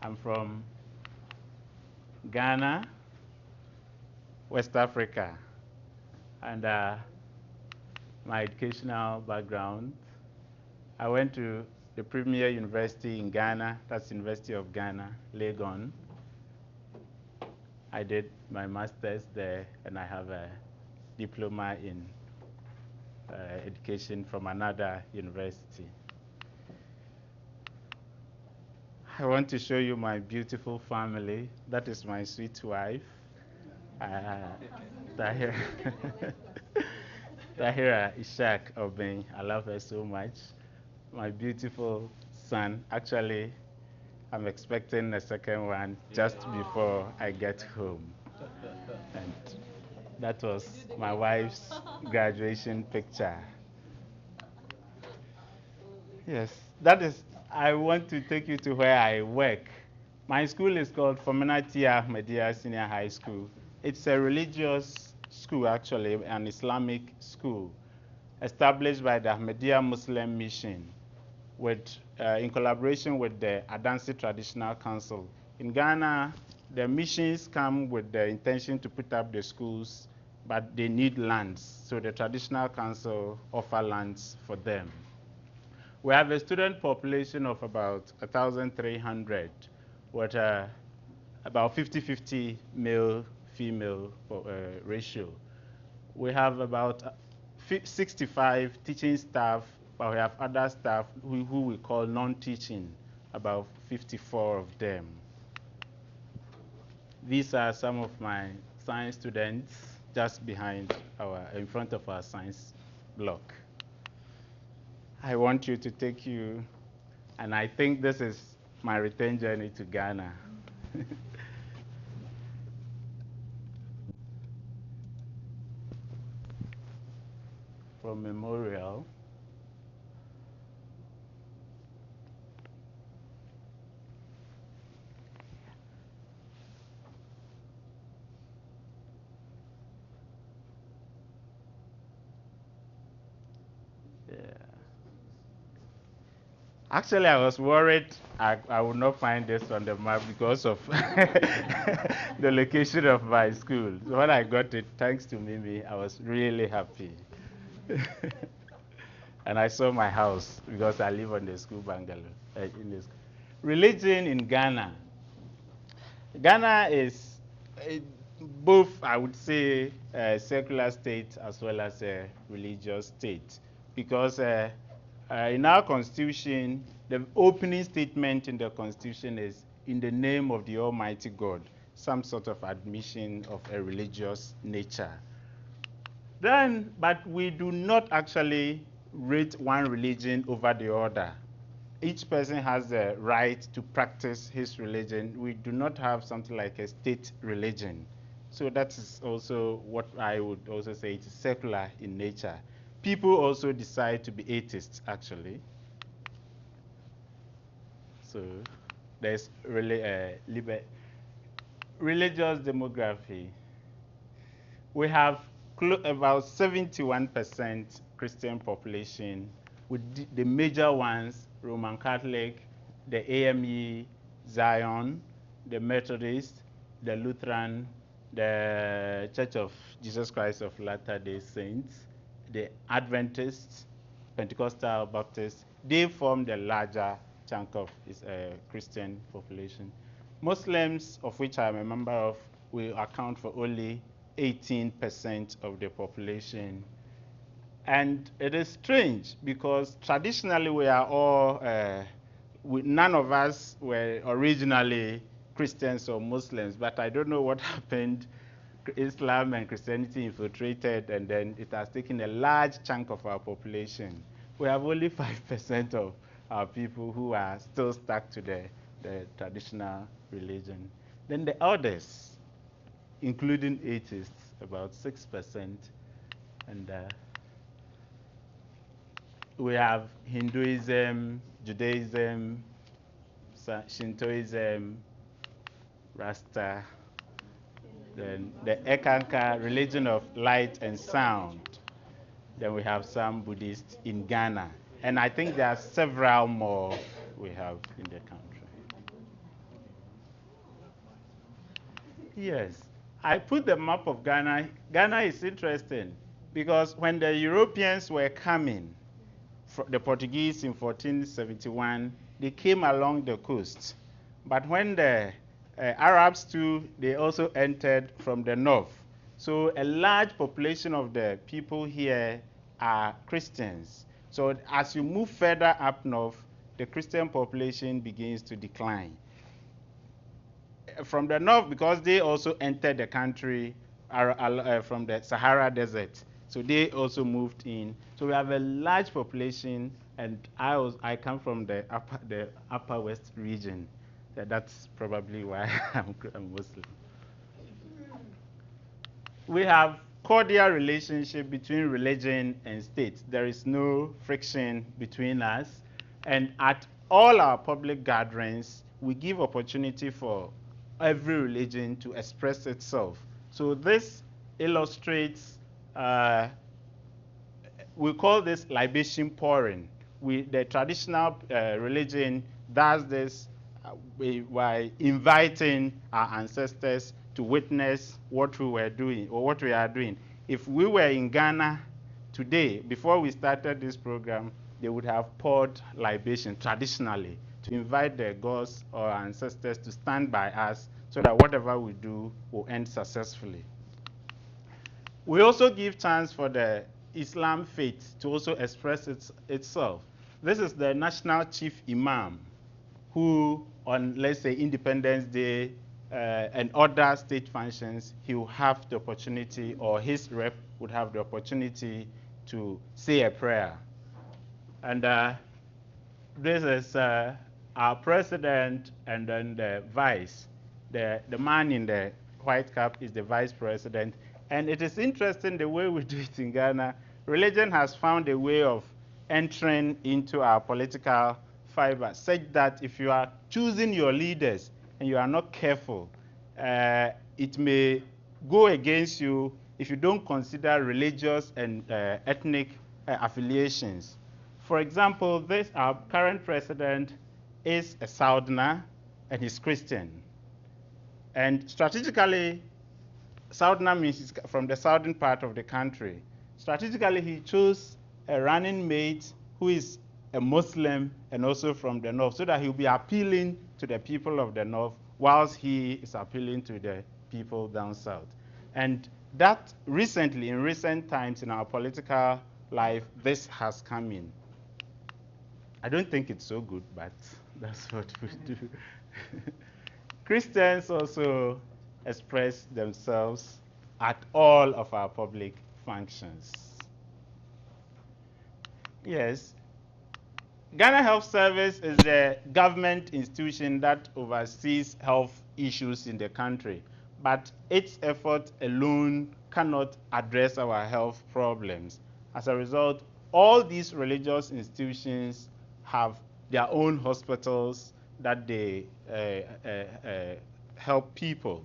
I'm from Ghana, West Africa, and my educational background. I went to the premier university in Ghana, that's University of Ghana, Legon. I did my master's there, and I have a diploma in education from another university. I want to show you my beautiful family. That is my sweet wife, Tahira. Tahira Ishak Obeng. I love her so much. My beautiful son. Actually, I'm expecting a second one just before I get home. And that was my wife's graduation picture. Yes, that is, I want to take you to where I work. My school is called Fomenatia Ahmadiyya Senior High School. It's a religious school, actually, an Islamic school, established by the Ahmadiyya Muslim Mission in collaboration with the Adansi Traditional Council. In Ghana, the missions come with the intention to put up the schools, but they need lands, so the Traditional Council offer lands for them. We have a student population of about 1,300 with about 50-50 male-female ratio. We have about 65 teaching staff, but we have other staff who we call non-teaching, about 54 of them. These are some of my science students just in front of our science block. I want you to take you, and I think this is my return journey to Ghana. From Memorial. Yeah. Actually, I was worried I would not find this on the map because of the location of my school. So when I got it, thanks to Mimi, I was really happy. And I saw my house because I live on the school bungalow. Religion in Ghana. Ghana is both, I would say, a secular state as well as a religious state, because in our constitution, the opening statement in the constitution is in the name of the Almighty God, some sort of admission of a religious nature. But we do not actually rate one religion over the other. Each person has the right to practice his religion. We do not have something like a state religion. So that is also what I would also say it's secular in nature. People also decide to be atheists, actually. So there's really a religious demography. We have about 71% Christian population, with the major ones, Roman Catholic, the AME, Zion, the Methodist, the Lutheran, the Church of Jesus Christ of Latter-day Saints, the Adventists, Pentecostal, Baptists. They form the larger chunk of Christian population. Muslims, of which I'm a member of, will account for only 18% of the population. And it is strange because traditionally we are all, none of us were originally Christians or Muslims, but I don't know what happened. Islam and Christianity infiltrated, and then it has taken a large chunk of our population. We have only 5% of our people who are still stuck to the traditional religion. Then the others, including atheists, about 6%. And we have Hinduism, Judaism, Shintoism, Rasta, then the Ekanka, religion of light and sound. Then we have some Buddhists in Ghana. And I think there are several more we have in the country. Yes. I put the map of Ghana. Ghana is interesting because when the Europeans were coming, the Portuguese in 1471, they came along the coast. But when the Arabs too, they also entered from the north. So a large population of the people here are Christians. So as you move further up north, the Christian population begins to decline. From the north, because they also entered the country from the Sahara Desert, so they also moved in. So we have a large population, and I come from the upper west region. That's probably why I'm Muslim. We have cordial relationship between religion and state. There is no friction between us, and at all our public gatherings, we give opportunity for every religion to express itself. So this illustrates, we call this libation pouring. The traditional religion does this by inviting our ancestors to witness what we were doing or what we are doing. If we were in Ghana today, before we started this program, they would have poured libation traditionally to invite the gods or ancestors to stand by us so that whatever we do will end successfully. We also give chance for the Islam faith to also express itself. This is the national chief imam who, on, let's say, Independence Day and other state functions, he will have the opportunity, or his rep would have the opportunity to say a prayer. And this is our president and then the vice. The man in the white cap is the vice president. And it is interesting the way we do it in Ghana. Religion has found a way of entering into our political fiber, such that if you are choosing your leaders and you are not careful, it may go against you if you don't consider religious and ethnic affiliations. For example, our current president is a Southerner and he's Christian. And strategically, Southerner means he's from the southern part of the country. Strategically, he chose a running mate who is a Muslim and also from the north, so that he'll be appealing to the people of the north whilst he is appealing to the people down south. And that recently, in recent times in our political life, this has come in. I don't think it's so good, but that's what we do. Christians also express themselves at all of our public functions. Yes. Ghana Health Service is a government institution that oversees health issues in the country, but its effort alone cannot address our health problems. As a result, all these religious institutions have their own hospitals that they help people.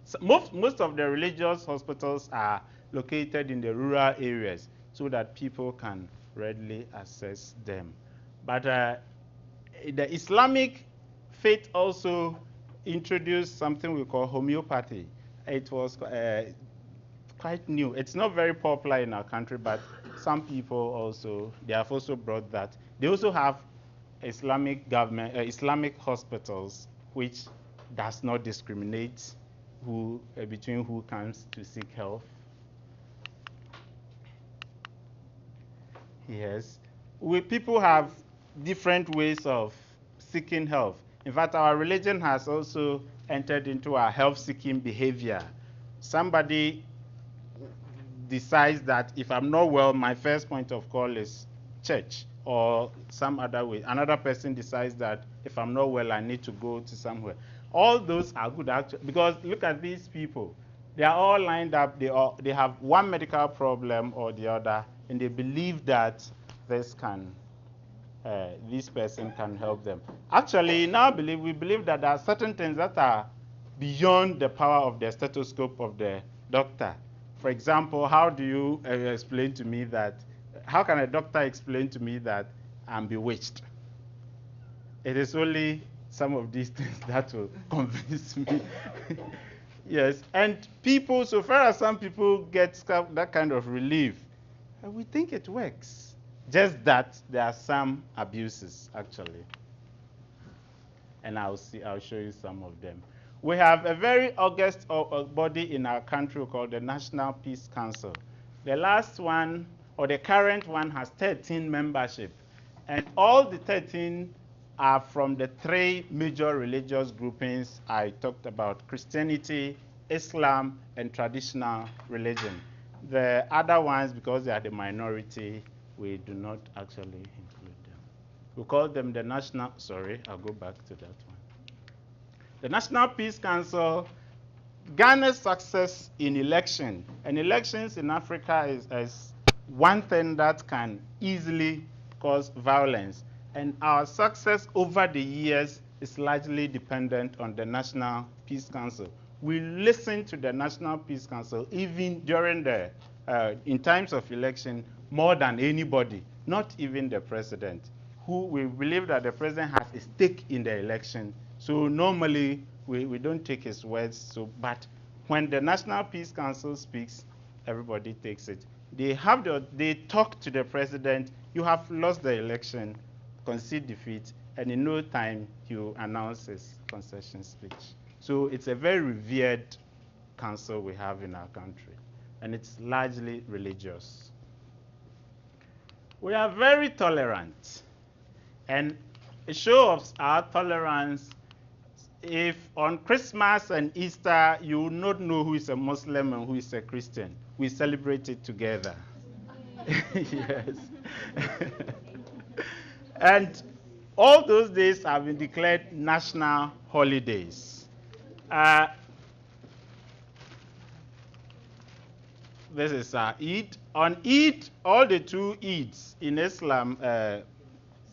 So most of the religious hospitals are located in the rural areas so that people can readily access them. But the Islamic faith also introduced something we call homeopathy. It was quite new. It's not very popular in our country, but some people also, they have also brought that. They also have Islamic hospitals, which does not discriminate between who comes to seek health. Yes. People have different ways of seeking health. In fact, our religion has also entered into our health-seeking behavior. Somebody decides that if I'm not well, my first point of call is church or some other way. Another person decides that if I'm not well, I need to go to somewhere. All those are good, actually, because look at these people. They are all lined up. They have one medical problem or the other, and they believe that this person can help them. Actually, now we believe that there are certain things that are beyond the power of the stethoscope of the doctor. For example, how do you explain to me that, how can a doctor explain to me that I'm bewitched? It is only some of these things that will convince me. Yes, and people, so far as some people get that kind of relief, we think it works. Just that there are some abuses, actually. And I'll show you some of them. We have a very august body in our country called the National Peace Council. The last one, or the current one, has 13 membership. And all the 13 are from the three major religious groupings I talked about: Christianity, Islam, and traditional religion. The other ones, because they are the minority, we do not actually include them. We call them the National, sorry, I'll go back to that one. The National Peace Council garners success in election. And elections in Africa is one thing that can easily cause violence. And our success over the years is largely dependent on the National Peace Council. We listen to the National Peace Council even during the, in times of election, more than anybody, not even the president, who we believe that the president has a stake in the election. So normally we don't take his words. So, but when the National Peace Council speaks, everybody takes it. They talk to the president. You have lost the election, concede defeat, and in no time you announce his concession speech. So it's a very revered council we have in our country, and it's largely religious. We are very tolerant, and a show of our tolerance: if on Christmas and Easter you will not know who is a Muslim and who is a Christian, we celebrate it together. Yes. And all those days have been declared national holidays. This is Eid. On Eid, all the two Eids in Islam,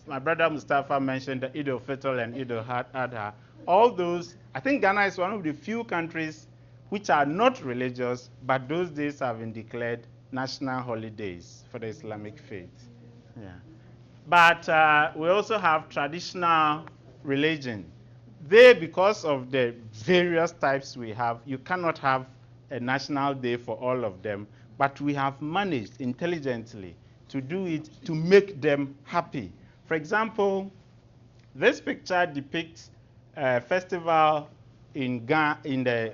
my brother Mustafa mentioned the Eid al-Fitr and Eid al-Adha. All those, I think Ghana is one of the few countries which are not religious, but those days have been declared national holidays for the Islamic faith. Yeah. But we also have traditional religion. They, because of the various types we have, you cannot have a national day for all of them, but we have managed intelligently to do it to make them happy. For example, this picture depicts a festival in Ghana, in the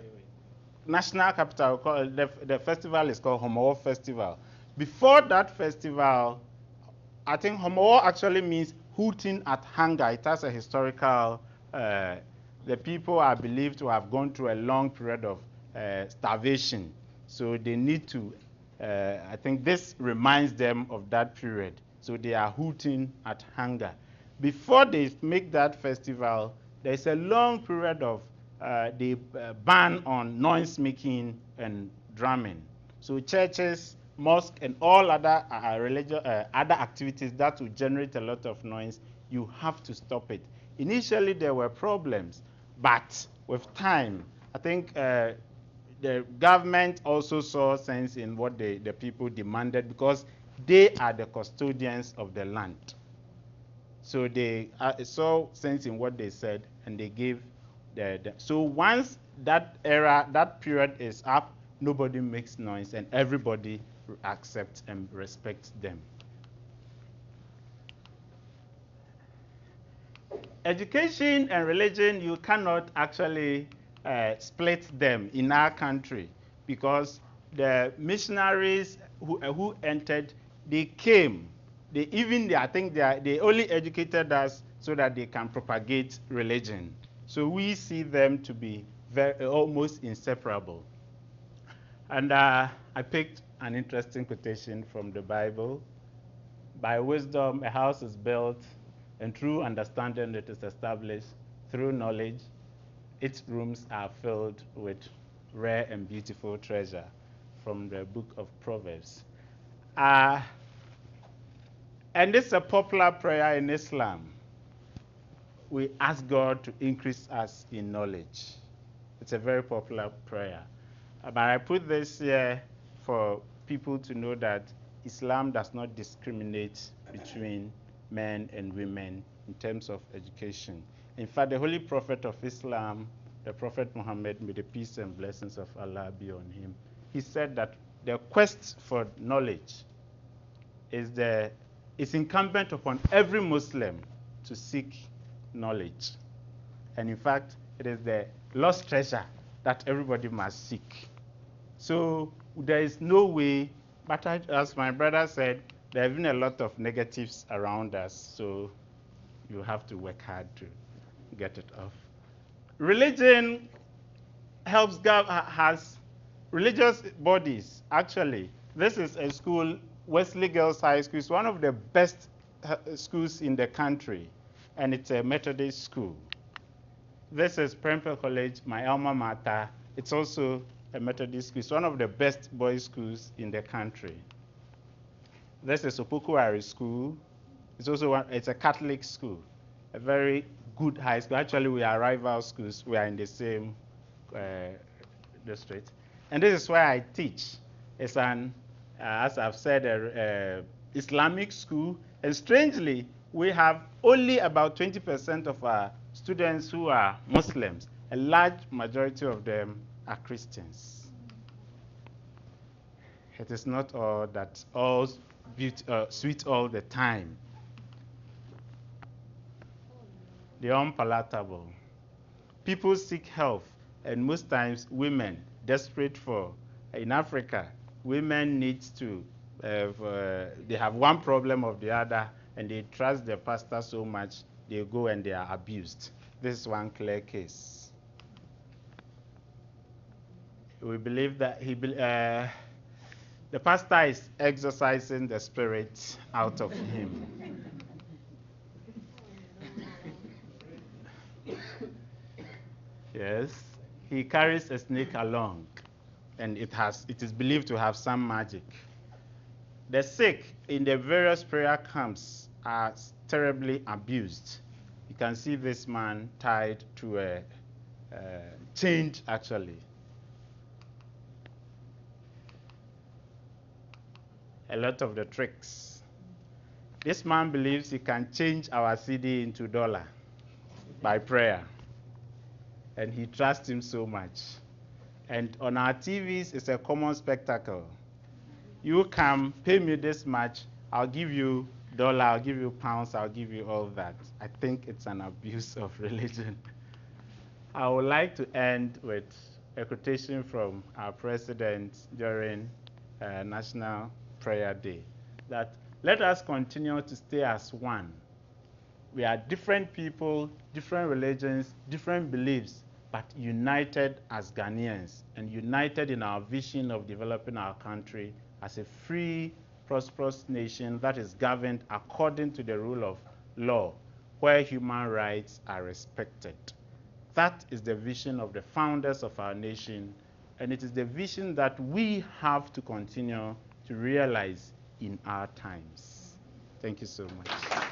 national capital. The festival is called Homowo Festival. Before that festival, I think Homowo actually means hooting at hunger. It has a historical, the people are believed to have gone through a long period of starvation. So they need to, I think this reminds them of that period. So they are hooting at hunger. Before they make that festival, there's a long period of the ban on noise making and drumming. So churches, mosques, and all other other activities that will generate a lot of noise, you have to stop it. Initially, there were problems, but with time, I think the government also saw sense in what the people demanded, because they are the custodians of the land. So they saw sense in what they said, and they gave so once that period is up, nobody makes noise, and everybody accepts and respects them. Education and religion, you cannot actually split them in our country, because the missionaries who entered, they came. I think they only educated us so that they can propagate religion. So we see them to be almost inseparable. And I picked an interesting quotation from the Bible. By wisdom, a house is built, and through understanding it is established. Through knowledge, its rooms are filled with rare and beautiful treasure, from the book of Proverbs. And this is a popular prayer in Islam. We ask God to increase us in knowledge. It's a very popular prayer. But I put this here for people to know that Islam does not discriminate between men and women in terms of education. In fact, the Holy Prophet of Islam the Prophet Muhammad, may the peace and blessings of Allah be on him, he said that the quest for knowledge is incumbent upon every Muslim to seek knowledge. And in fact, it is the lost treasure that everybody must seek. So there is no way, but as my brother said, there have been a lot of negatives around us, so you have to work hard to get it off. Religion has religious bodies. Actually, this is a school, Wesley Girls High School. It's one of the best schools in the country, and it's a Methodist school. This is Prempeh College, my alma mater. It's also a Methodist school. It's one of the best boys' schools in the country. This is Opokuwari School. It's a Catholic school, a very good high school. Actually, we are rival schools. We are in the same district. And this is where I teach. It's an, as I've said, Islamic school. And strangely, we have only about 20% of our students who are Muslims. A large majority of them are Christians. It is not all that all sweet all the time. The unpalatable. People seek health, and most times women, desperate for, in Africa, women need to, they have one problem or the other, and they trust their pastor so much, they go and they are abused. This is one clear case. We believe that the pastor is exorcising the spirit out of him. Yes, he carries a snake along, and it is believed to have some magic. The sick in the various prayer camps are terribly abused. You can see this man tied to a chained, actually. A lot of the tricks. This man believes he can change our CD into dollar by prayer. And he trusts him so much. And on our TVs, it's a common spectacle. You come, pay me this much, I'll give you dollar, I'll give you pounds, I'll give you all that. I think it's an abuse of religion. I would like to end with a quotation from our president during National Prayer Day, that let us continue to stay as one. We are different people, different religions, different beliefs, but united as Ghanaians and united in our vision of developing our country as a free, prosperous nation that is governed according to the rule of law, where human rights are respected. That is the vision of the founders of our nation, and it is the vision that we have to continue to realize in our times. Thank you so much.